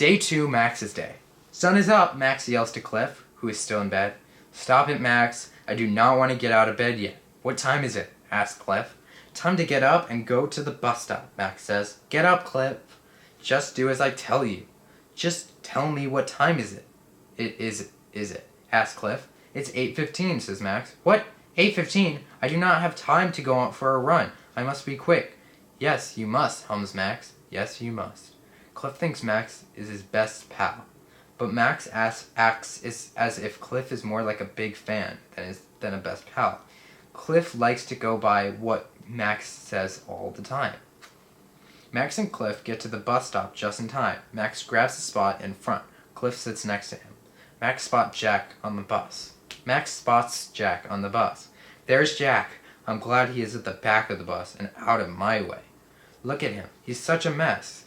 Day 2, Max's day. Sun is up, Max yells to Cliff, who is still in bed. Stop it, Max. I do not want to get out of bed yet. What time is it? Asks Cliff. Time to get up and go to the bus stop, Max says. Get up, Cliff. Just do as I tell you. Just tell me what time is it. Is it? Asks Cliff. It's 8:15, says Max. What? 8:15? I do not have time to go out for a run. I must be quick. Yes, you must, hums Max. Yes, you must. Cliff thinks Max is his best pal. But Max acts as if Cliff is more like a big fan than a best pal. Cliff likes to go by what Max says all the time. Max and Cliff get to the bus stop just in time. Max grabs a spot in front. Cliff sits next to him. Max spots Jack on the bus. There's Jack. I'm glad he is at the back of the bus and out of my way. Look at him. He's such a mess.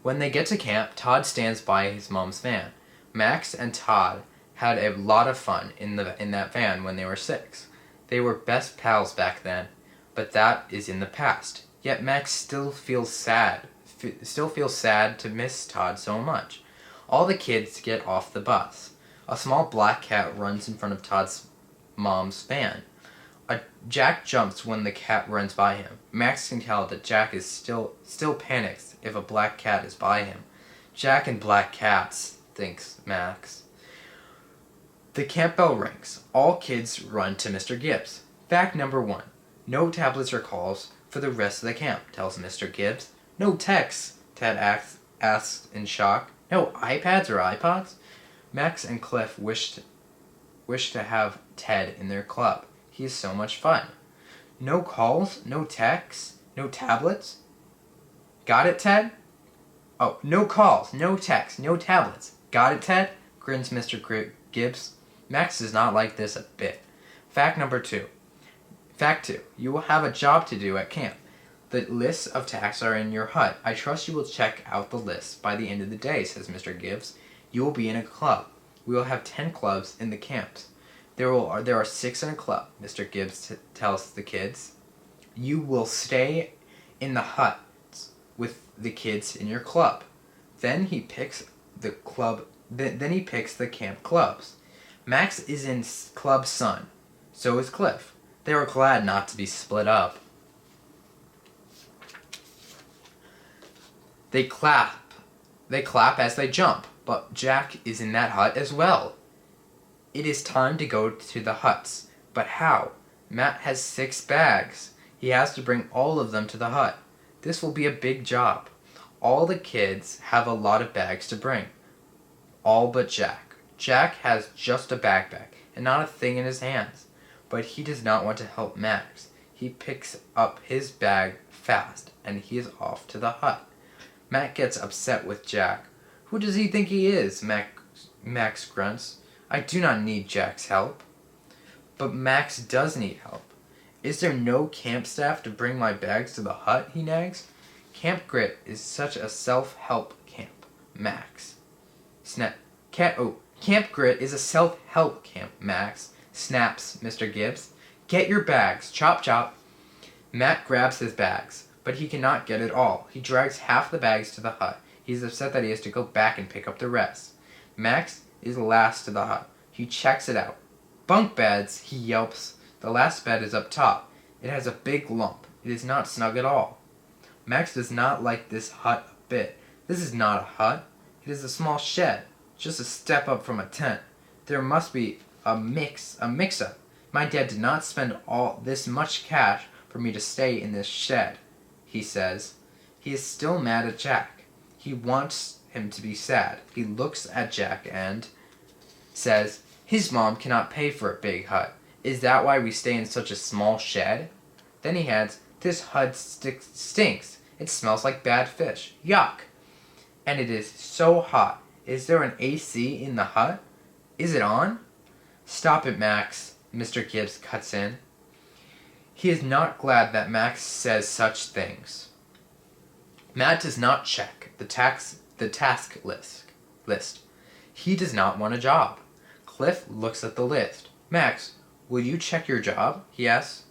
When they get to camp, Todd stands by his mom's van. Max and Todd had a lot of fun in that van when they were 6. They were best pals back then, but that is in the past. Yet Max still feels sad to miss Todd so much. All the kids get off the bus. A small black cat runs in front of Todd's mom's van. Jack jumps when the cat runs by him. Max can tell that Jack is still panics if a black cat is by him. Jack and black cats, thinks Max. The camp bell rings. All kids run to Mr. Gibbs. Fact number 1. No tablets or calls for the rest of the camp, tells Mr. Gibbs. No texts, Ted asks in shock. No iPads or iPods? Max and Cliff wish to have Ted in their club. He is so much fun. No calls, no texts, no tablets? Got it, Ted? Oh, no calls, no texts, no tablets. Got it, Ted? Grins Mr. Gibbs. Max does not like this a bit. Fact 2. You will have a job to do at camp. The lists of tasks are in your hut. I trust you will check out the list by the end of the day, says Mr. Gibbs. You will be in a club. We will have 10 clubs in the camps. There are 6 in a club, Mr. Gibbs tells the kids. You will stay in the hut with the kids in your club. Then he picks the camp clubs. Max is in Club Sun. So is Cliff. They were glad not to be split up. They clap as they jump, but Jack is in that hut as well. It is time to go to the huts. But how? Matt has 6 bags. He has to bring all of them to the hut. This will be a big job. All the kids have a lot of bags to bring. All but Jack. Jack has just a backpack and not a thing in his hands. But he does not want to help Max. He picks up his bag fast and he is off to the hut. Matt gets upset with Jack. Who does he think he is? Max grunts. I do not need Jack's help. But Max does need help. Is there no camp staff to bring my bags to the hut? He nags. Camp Grit is such a self-help camp, Max. Camp Grit is a self-help camp, Max, snaps Mr. Gibbs. Get your bags. Chop chop. Matt grabs his bags, but he cannot get it all. He drags half the bags to the hut. He's upset that he has to go back and pick up the rest. Max is last to the hut. He checks it out. Bunk beds, he yelps. The last bed is up top. It has a big lump. It is not snug at all. Max does not like this hut a bit. This is not a hut. It is a small shed, just a step up from a tent. There must be a mix-up. My dad did not spend all this much cash for me to stay in this shed, he says. He is still mad at Jack. He wants him to be sad. He looks at Jack and says, his mom cannot pay for a big hut. Is that why we stay in such a small shed? Then he adds, this hut stinks. It smells like bad fish. Yuck. And it is so hot. Is there an AC in the hut? Is it on? Stop it, Max, Mr. Gibbs cuts in. He is not glad that Max says such things. Matt does not check the task list. He does not want a job. Cliff looks at the list. Max, will you check your job? He asks.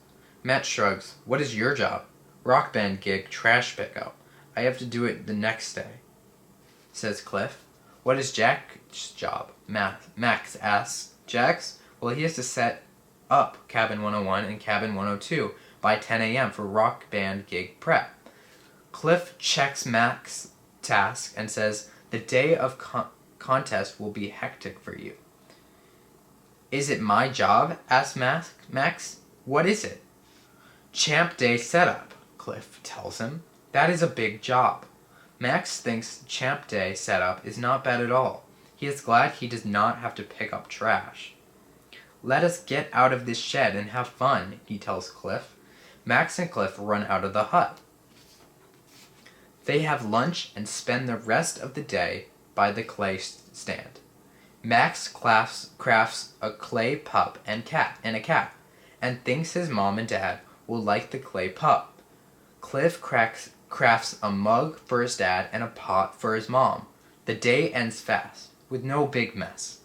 Matt shrugs. What is your job? Rock band gig, trash pickup. I have to do it the next day, says Cliff. What is Jack's job? Max asks. Jack's? Well, he has to set up Cabin 101 and Cabin 102 by 10 a.m. for rock band gig prep. Cliff checks Max's task and says, the day of contest will be hectic for you. Is it my job? Asks Max. What is it? Champ Day setup, Cliff tells him. That is a big job. Max thinks Champ Day setup is not bad at all. He is glad he does not have to pick up trash. Let us get out of this shed and have fun, he tells Cliff. Max and Cliff run out of the hut. They have lunch and spend the rest of the day by the clay stand. Max crafts a clay pup and a cat, and thinks his mom and dad will like the clay pup. Cliff crafts a mug for his dad and a pot for his mom. The day ends fast, with no big mess.